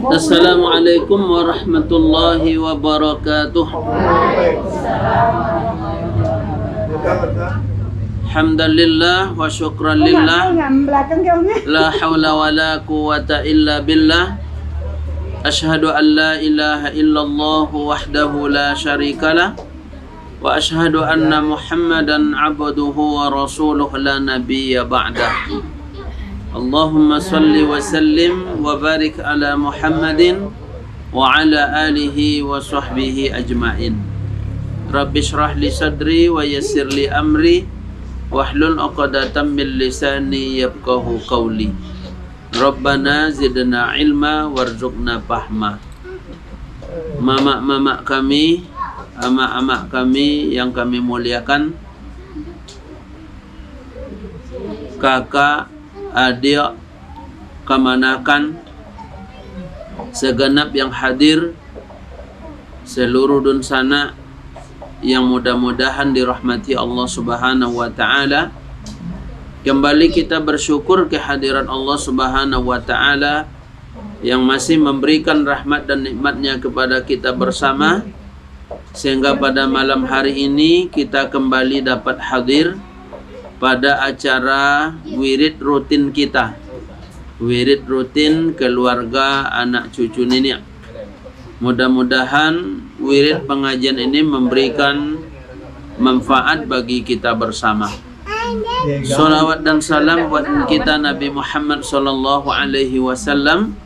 Assalamualaikum warahmatullahi wabarakatuh. Alhamdulillah wa syukran lillah. La hawla wa la quwata illa billah. Ashhadu an la ilaha illallah wahdahu la syarikalah. Wa ashhadu anna Muhammadan abduhu wa rasuluh la nabiyya ba'dah. Allahumma salli wa sallim wa barik ala Muhammadin wa ala alihi wa sahbihi ajma'in. Rabbi shrah li sadri wa yassir li amri wahlul 'uqdatam min lisani yafqahu qawli. Rabbana zidna ilma warzuqna fahma. Mama-mama kami, ama-ama kami yang kami muliakan, kakak, adik, kemanakan, segenap yang hadir, seluruh dunsana yang mudah-mudahan dirahmati Allah Subhanahu wa Ta'ala. Kembali kita bersyukur kehadiran Allah Subhanahu wa Ta'ala yang masih memberikan rahmat dan nikmatnya kepada kita bersama, sehingga pada malam hari ini kita kembali dapat hadir pada acara wirid rutin kita, wirid rutin keluarga anak cucu nenek. Mudah-mudahan wirid pengajian ini memberikan manfaat bagi kita bersama. Salawat dan salam buat kita Nabi Muhammad sallallahu alaihi wasallam.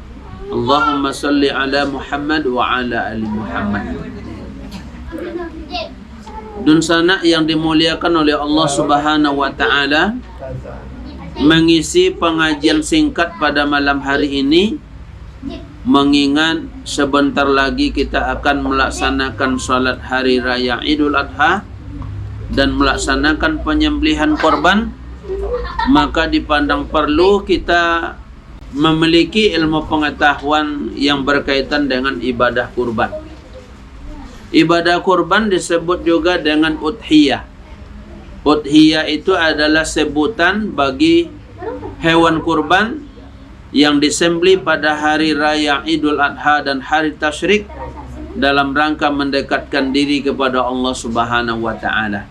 Allahumma salli ala Muhammad wa ala ali Muhammad. Dunsana yang dimuliakan oleh Allah Subhanahu wa Ta'ala, mengisi pengajian singkat pada malam hari ini, mengingat sebentar lagi kita akan melaksanakan salat hari raya Idul Adha dan melaksanakan penyembelihan korban, maka dipandang perlu kita memiliki ilmu pengetahuan yang berkaitan dengan ibadah kurban. Ibadah kurban disebut juga dengan udhiyah. Udhiyah itu adalah sebutan bagi hewan kurban yang disembelih pada hari raya Idul Adha dan hari tasyrik dalam rangka mendekatkan diri kepada Allah Subhanahu wa Ta'ala.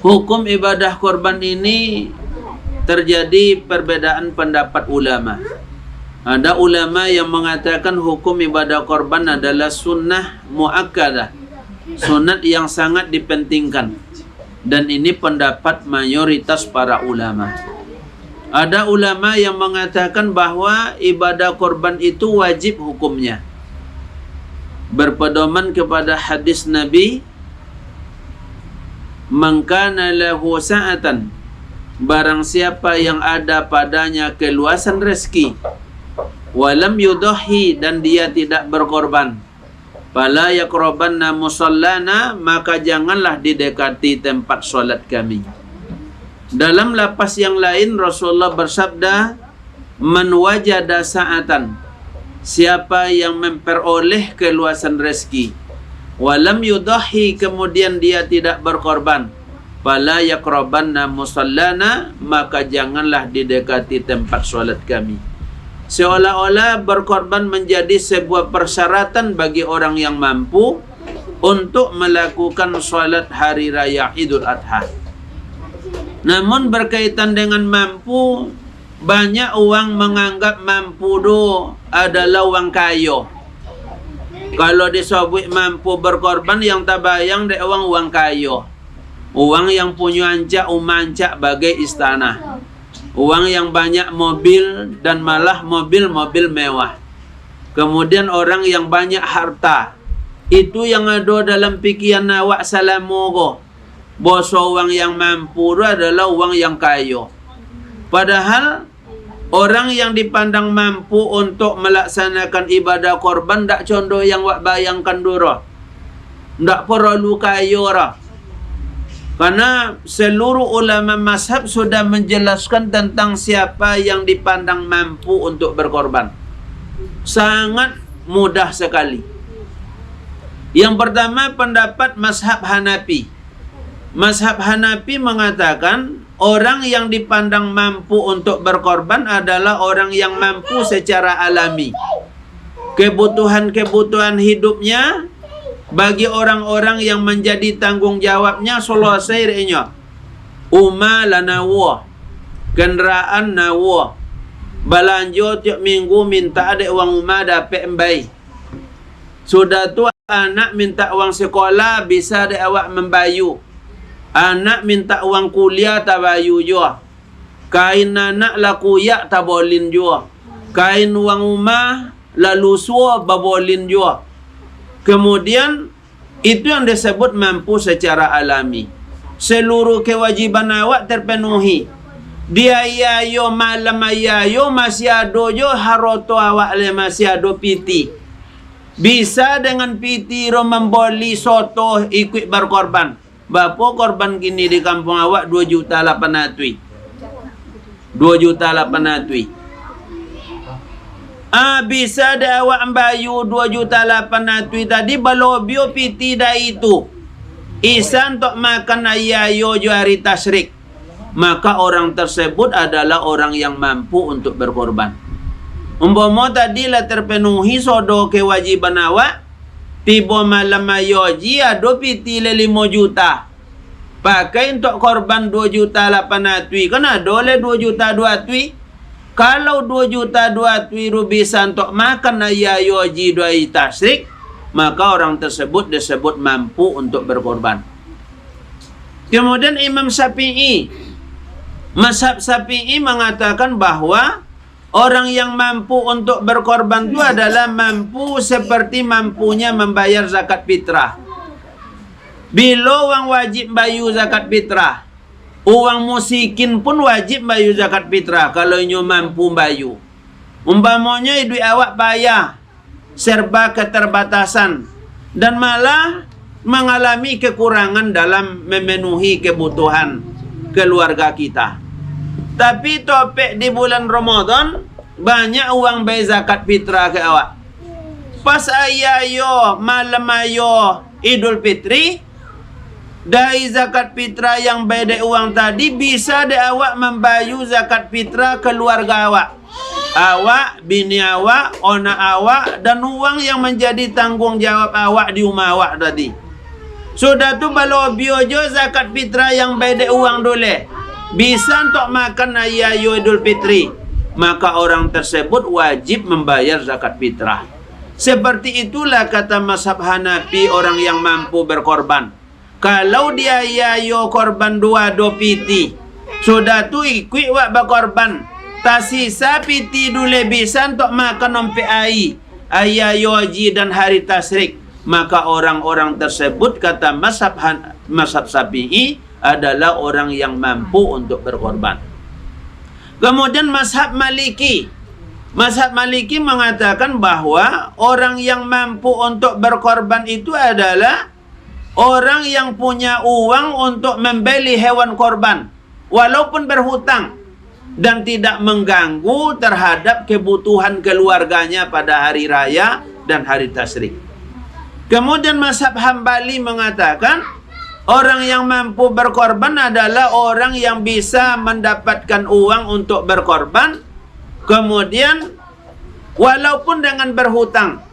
Hukum ibadah kurban ini terjadi perbedaan pendapat ulama. Ada ulama yang mengatakan hukum ibadah korban adalah sunnah muakkadah, sunat yang sangat dipentingkan, dan ini pendapat mayoritas para ulama. Ada ulama yang mengatakan bahwa ibadah korban itu wajib hukumnya, berpedoman kepada hadis Nabi, "Man kana lahu sa'atan", barang siapa yang ada padanya keluasan rezeki, walam yudahi, dan dia tidak berkorban, fala yaqrabanna musallana, maka janganlah didekati tempat solat kami. Dalam lapas yang lain Rasulullah bersabda, man wajada sa'atan, siapa yang memperoleh keluasan rezeki, walam yudahi, kemudian dia tidak berkorban, fala yaqrabanna musallana, maka janganlah didekati tempat solat kami. Seolah-olah berkorban menjadi sebuah persyaratan bagi orang yang mampu untuk melakukan salat hari raya Idul Adha. Namun berkaitan dengan mampu, banyak orang menganggap mampu itu adalah orang kaya. Kalau disebut mampu berkorban, yang terbayang dek orang kaya, orang yang punya ancak umancak bagai istana, orang yang banyak mobil dan malah mobil-mobil mewah. Kemudian orang yang banyak harta. Itu yang ada dalam pikiran awak salamogo. Boso orang yang mampu adalah orang yang kaya. Padahal orang yang dipandang mampu untuk melaksanakan ibadah korban tak contoh yang wak bayangkan dulu. Tak perlu kaya lah. Karena seluruh ulama mazhab sudah menjelaskan tentang siapa yang dipandang mampu untuk berkorban. Sangat mudah sekali. Yang pertama pendapat mazhab Hanafi. Mazhab Hanafi mengatakan orang yang dipandang mampu untuk berkorban adalah orang yang mampu secara alami. kebutuhan-kebutuhan hidupnya bagi orang-orang yang menjadi tanggung jawabnya selesai renya. Uma lanawa, kenderaan nawa, balanjo tiap minggu minta ada uang umah dapat embai. Sudah tu anak minta uang sekolah bisa ada awak membayu. Anak minta uang kuliah tak bayu jua. Kain anak laku yak tak bolin jua. Kain uang umah lalu suah babolin jua. Kemudian itu yang disebut mampu secara alami. Seluruh kewajiban awak terpenuhi. Dia ayo malam ayo masih ada jo haroto awak le masih ada piti. Bisa dengan piti ro membeli soto ikut berkorban. Bapa korban kini di kampung awak 2.800.000. 2.800.000. Bisa ada awak ambayu 2.800.000 tadi balobio piti dah itu. Isan untuk makan ayayo jo hari tasyrik. Maka orang tersebut adalah orang yang mampu untuk berkorban. Umpama tadilah terpenuhi sodo kewajiban awak, tiba malam ayoji ada piti 5 juta. Pakai untuk korban 2.800.000. Kan ada oleh 2.200.000. Kalau 2.200.000 bisa untuk makan ayayoji doi tasyrik, maka orang tersebut disebut mampu untuk berkorban. Kemudian Imam Syafi'i, mazhab Syafi'i mengatakan bahwa orang yang mampu untuk berkorban itu adalah mampu seperti mampunya membayar zakat fitrah. Bila orang wajib bayu zakat fitrah, orang musikin pun wajib bayu zakat fitrah kalau nyo mampu bayu. Umpamanya duit awak payah, serba keterbatasan, dan malah mengalami kekurangan dalam memenuhi kebutuhan keluarga kita. Tapi topik di bulan Ramadan banyak uang bayar zakat fitrah ke awak. Pas ayo malam ayo Idul Fitri, dari zakat fitrah yang bayar uang tadi bisa de awak membayu zakat fitrah keluarga awak. Awak, bini awak, anak awak, dan uang yang menjadi tanggung jawab awak di rumah awak tadi. Sudah tu kalau biojo zakat fitrah yang bayar uang dole, bisa untuk makan ayayo Idul Fitri, maka orang tersebut wajib membayar zakat fitrah. Seperti itulah kata mazhab Hanafi orang yang mampu berkorban. Kalau dia ayayo korban 2 piti, sudah tu ikut wak berkorban. Tasisa piti dule bisa untuk makan nompe ai, ayayo haji dan hari tasyrik. Maka orang-orang tersebut kata mazhab Syafi'i adalah orang yang mampu untuk berkorban. Kemudian mazhab Maliki. Mazhab Maliki mengatakan bahwa orang yang mampu untuk berkorban itu adalah orang yang punya uang untuk membeli hewan korban walaupun berhutang dan tidak mengganggu terhadap kebutuhan keluarganya pada hari raya dan hari tasyrik. Kemudian mazhab Hambali mengatakan orang yang mampu berkorban adalah orang yang bisa mendapatkan uang untuk berkorban, kemudian walaupun dengan berhutang,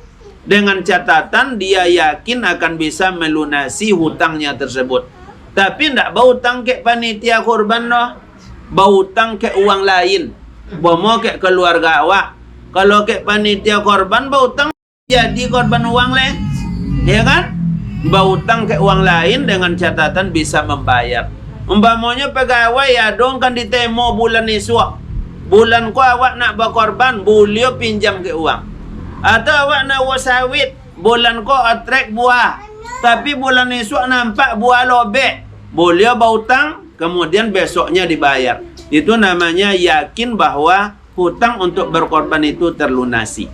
dengan catatan dia yakin akan bisa melunasi hutangnya tersebut. Tapi tidak berhutang ke panitia korban loh, berhutang ke uang lain, bomo ke keluarga awak. Kalau ke panitia korban berhutang jadi korban uang lain, ya kan? Berhutang ke uang lain dengan catatan bisa membayar. Umpamanya pegawai ya dong kan ditemo bulan esok, bulan ko awak nak berkorban, boleh pinjam ke uang. Atau awak nak sawit, bulan ko atrek buah, tapi bulan esok nampak buah lobek, boleh berhutang, kemudian besoknya dibayar. Itu namanya yakin bahwa hutang untuk berkorban itu terlunasi.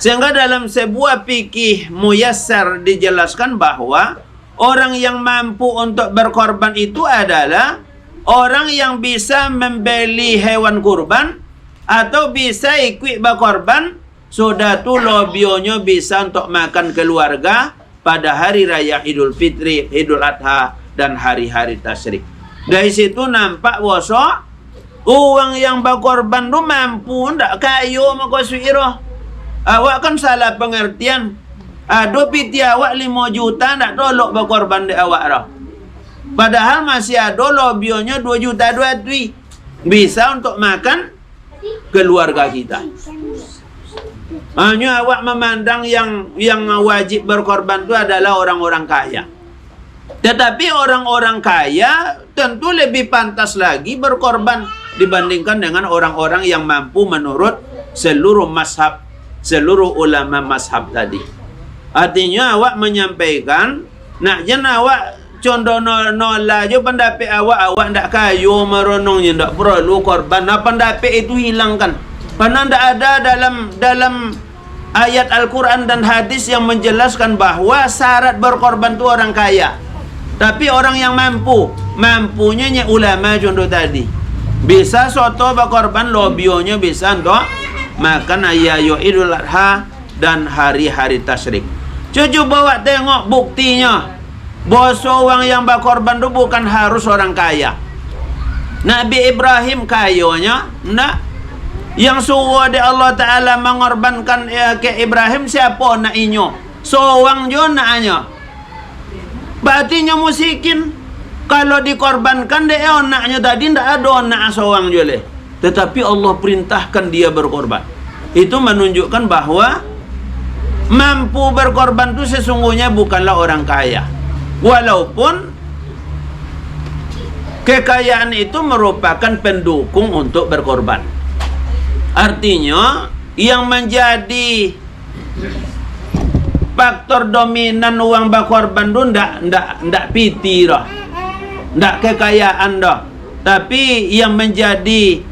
Sehingga dalam sebuah fikih muyassar dijelaskan bahwa orang yang mampu untuk berkorban itu adalah orang yang bisa membeli hewan kurban atau bisa ikut berkorban. Sudah tu lobionya bisa untuk makan keluarga pada hari raya Idul Fitri, Idul Adha, dan hari-hari tasyrik. Dari situ nampak bosok uang yang berkorban tu mampu ndak kayu maka suiro. awak kan salah pengertian. Ada piti awak 5 juta nak tolok berkorban di awak dah. Padahal masih ada lobionya 2 juta 2 bisa untuk makan keluarga kita. Hanya awak memandang yang wajib berkorban itu adalah orang-orang kaya. Tetapi orang-orang kaya tentu lebih pantas lagi berkorban dibandingkan dengan orang-orang yang mampu menurut seluruh mazhab, seluruh ulama mazhab tadi. Artinya awak menyampaikan, nak jen awak contoh nola je pendapat awak ndak kayu meronongnya ndak perlu korban. Nah, pendapat itu hilangkan. Karena ndak ada dalam ayat Al-Quran dan hadis yang menjelaskan bahwa syarat berkorban itu orang kaya. Tapi orang yang mampunya ulama contoh tadi. Bisa soto berkorban, lobionya bisa untuk makan ayayo Idul Adha dan hari-hari tasyrik. Cucu bawa tengok buktinya. Bahwa orang yang berkorban itu bukan harus orang kaya. Nabi Ibrahim kayonya, enggak. Yang suruh di Allah Ta'ala mengorbankan ke Ibrahim siapa nak inyo? Seorang jo naknya. Berarti musikin. Kalau dikorbankan dia onaknya tadi ndak ada onak seorang jo leh. Tetapi Allah perintahkan dia berkorban. Itu menunjukkan bahwa mampu berkorban itu sesungguhnya bukanlah orang kaya. Walaupun kekayaan itu merupakan pendukung untuk berkorban. Artinya yang menjadi faktor dominan uang berkorban itu ndak piti dah. Ndak kekayaan dah. Tapi yang menjadi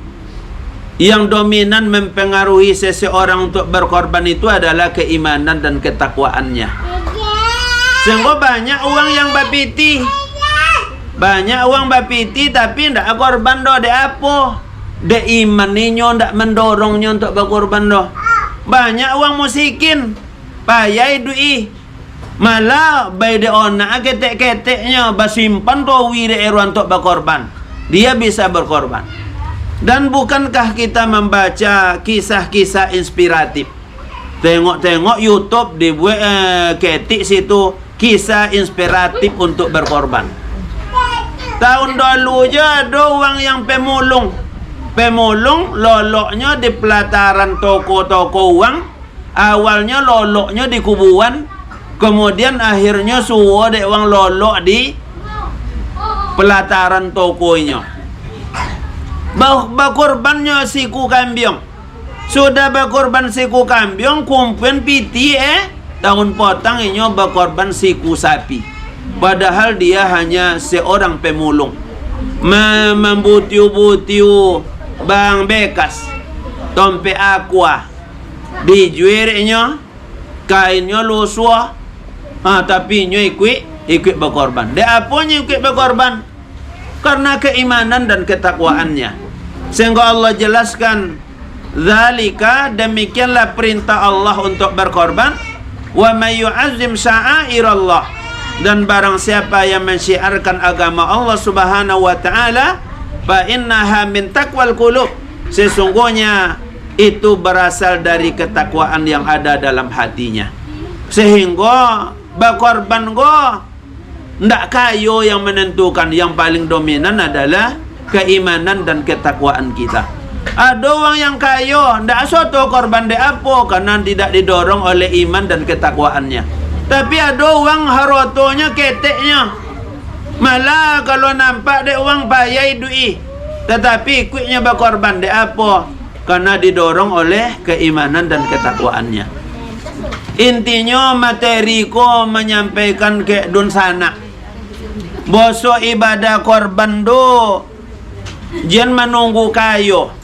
yang dominan mempengaruhi seseorang untuk berkorban itu adalah keimanan dan ketakwaannya. Sehingga banyak uang yang bapiti. Banyak uang bapiti tapi ndak korban dah de apa. De iman ninyo ndak mendorongnya untuk berkorban dah. Banyak uang musikin. Payai dui. Malah bay de ona ketek-keteknya basimpan rawi de eru untuk berkorban. Dia bisa berkorban. Dan bukankah kita membaca kisah-kisah inspiratif? Tengok-tengok YouTube dibuat ketik situ kisah inspiratif untuk berkorban. Tahun dulu je ada orang yang pemulung loloknya di pelataran toko-toko uang. Awalnya loloknya di kuburan, kemudian akhirnya suruh dek uang lolok di pelataran tokonya. Berkorbannya siku kambing. Sudah berkorban siku kambing, kumpulan piti tahun potang ini berkorban siku sapi. Padahal dia hanya seorang pemulung. Membutiu-butiu bang bekas, tompe aqua, dijuirnya, kainnya lusua, tapi nyo ikut berkorban. Dia apanya ikut berkorban? Karena keimanan dan ketakwaannya. Sehingga Allah jelaskan, zalika, demikianlah perintah Allah untuk berkorban. Wa may yu'azzim sya'airallah, dan barang siapa yang mensyiarkan agama Allah Subhanahu wa taala, fa innaha min taqwal qulub, sesungguhnya itu berasal dari ketakwaan yang ada dalam hatinya. Sehingga berkorban ndak kayo yang menentukan, yang paling dominan adalah keimanan dan ketakwaan kita. Ada orang yang kayo ndak soto korban de apa karena tidak didorong oleh iman dan ketakwaannya. Tapi ada orang harotonya keteknya. Malah kalau nampak de orang payai dui, tetapi ikutnya berkorban de apa karena didorong oleh keimanan dan ketakwaannya. Intinya materi ko menyampaikan ke dun sana. Boso ibadah korban do jen menunggu kayo.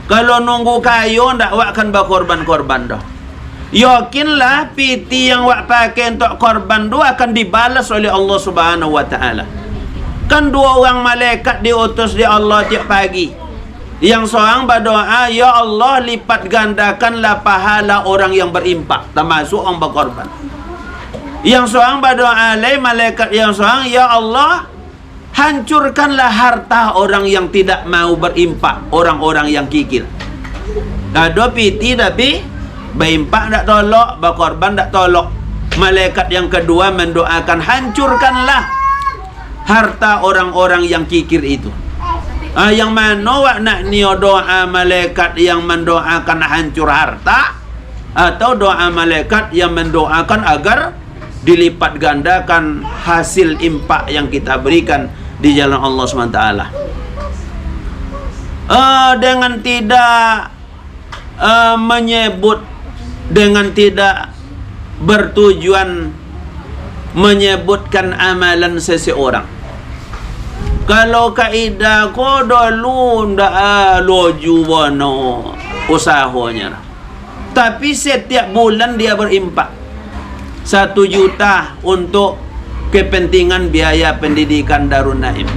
Kalau nunggu kayo ndak wak akan berkorban-korban dah. Yakinlah piti yang wak pakai untuk korban do akan dibalas oleh Allah Subhanahu wa taala. Kan 2 orang malaikat diutus di Allah tiap pagi. Yang seorang berdoa, ya Allah lipat gandakanlah pahala orang yang berimpak, termasuk orang berkorban. Yang seorang berdoa lain malaikat yang seorang, ya Allah hancurkanlah harta orang yang tidak mau berimpak, orang-orang yang kikir. Ada piti tapi Berimpak tak tolak, berkorban tak tolak. Malaikat yang kedua mendoakan, hancurkanlah harta orang-orang yang kikir itu. Yang mana wak nak ni doa malaikat yang mendoakan hancur harta, atau doa malaikat yang mendoakan agar dilipat gandakan hasil impak yang kita berikan di jalan Allah SWT. Dengan tidak menyebut, dengan tidak bertujuan menyebutkan amalan seseorang. Kalau kaidah ko dulu ndak loju bono usahanya. Tapi setiap bulan dia berimpak 1 juta untuk kepentingan biaya pendidikan Darun Naim.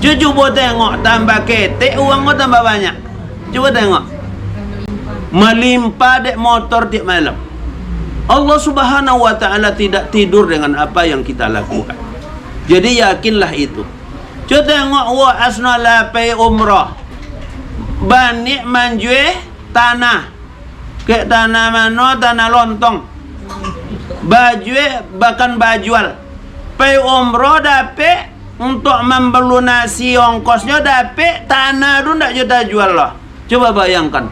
Cuba tengok, tambah ketek uang ko tambah banyak. Cuba tengok, melimpah dek motor tiap malam. Allah Subhanahu wa ta'ala tidak tidur dengan apa yang kita lakukan. Jadi yakinlah itu. Cuba tengok, wa asnala pay umrah, banyak manjue tanah. Ke tanah mana? Tanah lontong. Baju bahkan bajual. Pay umrah dapat untuk membelunasi ongkosnya, dapat tanah tu tak juta jual lah. Coba bayangkan,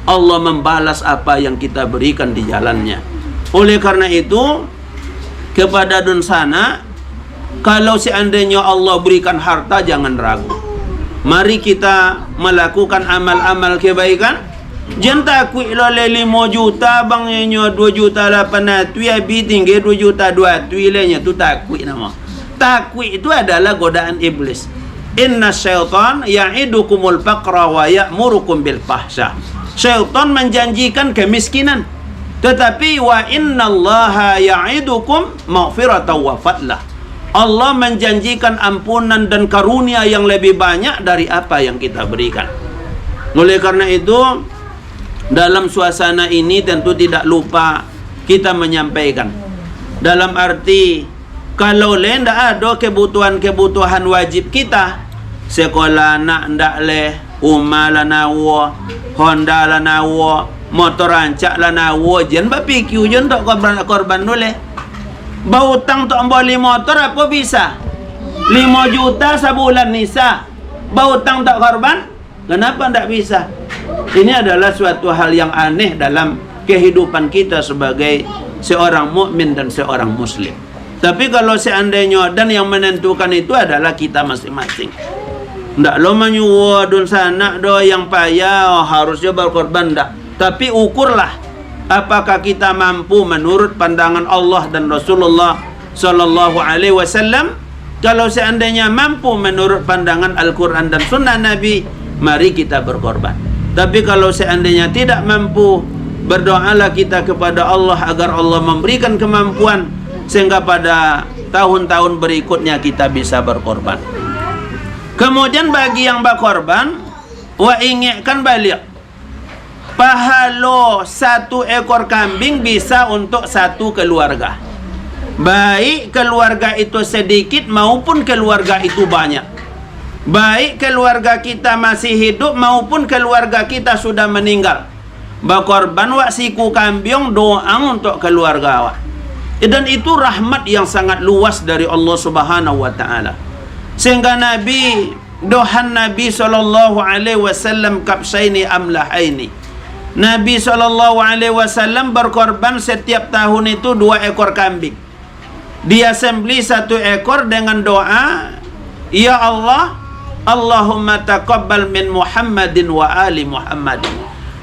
Allah membalas apa yang kita berikan di jalannya. Oleh karena itu, kepada dun sana, kalau seandainya Allah berikan harta, jangan ragu. Mari kita melakukan amal-amal kebaikan. Jangan takut lo 5 juta bangnya 2 juta 800 habis tinggi 2 juta 2 lainnya tu takut nama. Takut itu adalah godaan iblis. Inna syaitan ya'idukumul faqra wa ya'murukum bil fahsya. Syaitan menjanjikan kemiskinan, tetapi wa innallaha ya'idukum maghfiratan wa fadlah. Allah menjanjikan ampunan dan karunia yang lebih banyak dari apa yang kita berikan. Oleh karena itu, dalam suasana ini tentu tidak lupa kita menyampaikan. Dalam arti, kalau tidak ada kebutuhan-kebutuhan wajib kita, sekolah nak ndak leh, rumah lah nawa, Honda lah nawa, motor rancak lah nawa, jangan berpikir jangan tak korban boleh. Bau hutang tak beli motor apa bisa? 5 juta sebulan nisa. Bau hutang tak korban? Kenapa tak bisa? Ini adalah suatu hal yang aneh dalam kehidupan kita sebagai seorang mukmin dan seorang muslim. Tapi kalau seandainya dan yang menentukan itu adalah kita masing-masing. Ndak lo menyuruh dun sana do yang payah harusnya berkorban ndak. Tapi ukurlah apakah kita mampu menurut pandangan Allah dan Rasulullah sallallahu alaihi wasallam. Kalau seandainya mampu menurut pandangan Al-Qur'an dan sunnah Nabi, mari kita berkorban. Tapi kalau seandainya tidak mampu, berdoalah kita kepada Allah agar Allah memberikan kemampuan sehingga pada tahun-tahun berikutnya kita bisa berkorban. Kemudian bagi yang berkorban, wa ingatkan balik, pahala 1 ekor kambing bisa untuk 1 keluarga. Baik keluarga itu sedikit maupun keluarga itu banyak. Baik keluarga kita masih hidup maupun keluarga kita sudah meninggal. Berkorban wak siku kambing doa untuk keluarga awak. Dan itu rahmat yang sangat luas dari Allah Subhanahu wa taala. Sehingga Nabi dohan Nabi sallallahu alaihi wasallam kabsaini amlahaini. Nabi sallallahu alaihi wasallam berkorban setiap tahun itu 2 ekor kambing. Dia sembelih 1 ekor dengan doa, ya Allah, Allahumma taqabbal min Muhammadin wa ali Muhammadin.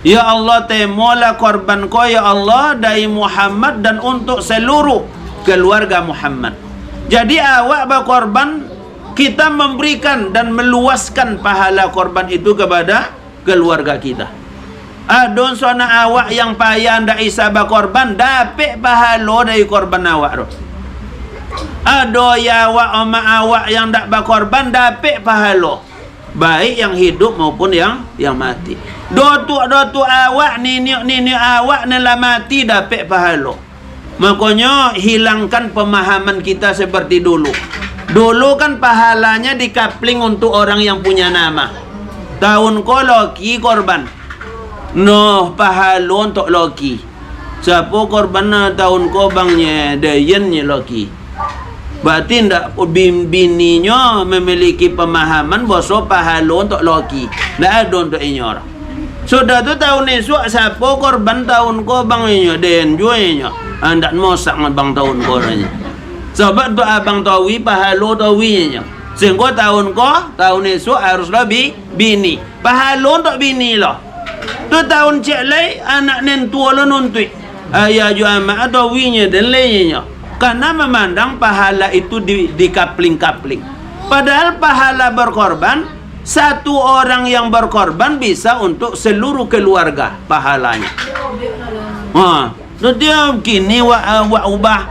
Ya Allah, terimolah korban ko ya Allah dari Muhammad dan untuk seluruh keluarga Muhammad. Jadi awak berkorban, kita memberikan dan meluaskan pahala korban itu kepada keluarga kita. Adon sona awak yang payah ndak isa berkorban, dapat pahala dari korban awak tu. Ada ya awak oma awak yang tak berkorban, dapat pahala, baik yang hidup maupun yang mati. Dotu awak, nini awak nela mati, dapat pahala. Makanya hilangkan pemahaman kita seperti dulu. Dulu kan pahalanya dikapling untuk orang yang punya nama. Tahun ko loki korban, no pahala untuk laki. Siapa korban tahun ko bangnya dayannya laki. Berarti ndak bininya memiliki pemahaman bahwa pahala untuk laki. Ndak ada untuk inyor. Sudah tu tahun esok siapa korban tahun ko bangnya dayan juanya. Ndak mosak bang tahun ko nya. Sebab tu abang tawi pahala tawinya. Sehingga tahun esok harus lebih bini. Pahala untuk bini lah. Tu tahun cek lai anak nen tua lo nuntui. Ayah ju amak atau winya dan lainnya. Karena memandang pahala itu di kapling-kapling. Padahal pahala berkorban, satu orang yang berkorban bisa untuk seluruh keluarga pahalanya. Dia kini ubah.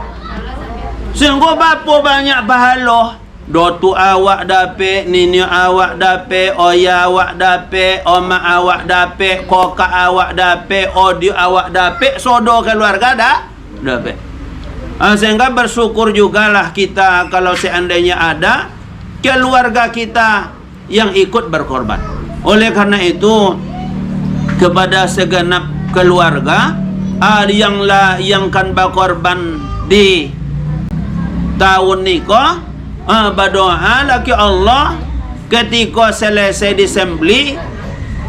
Sehingga bapa banyak pahala. Dotu awak dape, nini awak dape, oya awak dape, oma awak dape, koka awak dape, odio awak dape, sodo keluarga dape. Sehingga bersyukur jugalah kita kalau seandainya ada keluarga kita yang ikut berkorban. Oleh karena itu kepada segenap keluarga yang kan berkorban di tahun nikah, berdoa laki Allah ketika selesai disembeli,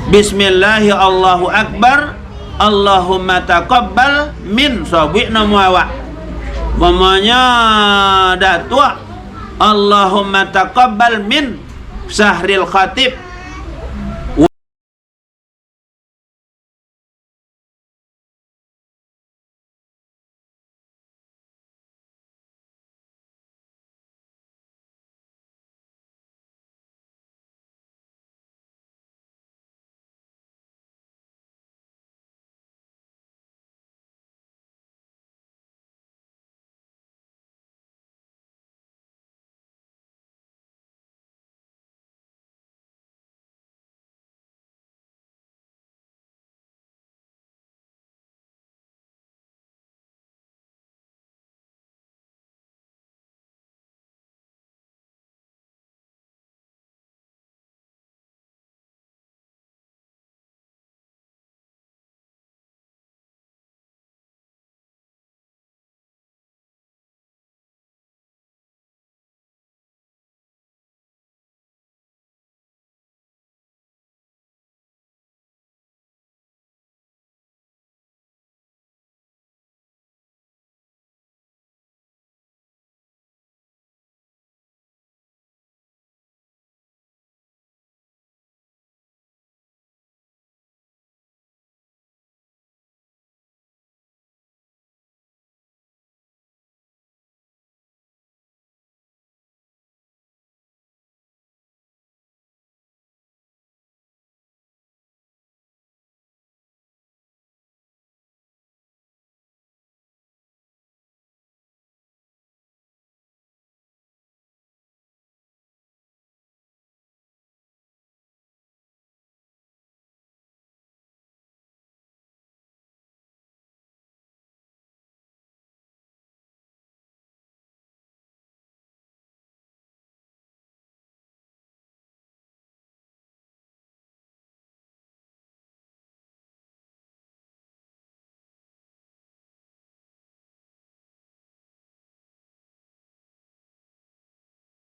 bismillahirrahmanirrahim, Allahu Akbar, Allahumma taqabbal min sabiqna muawak. Mamanya datua, Allahumma taqabbal min Sahril Khatib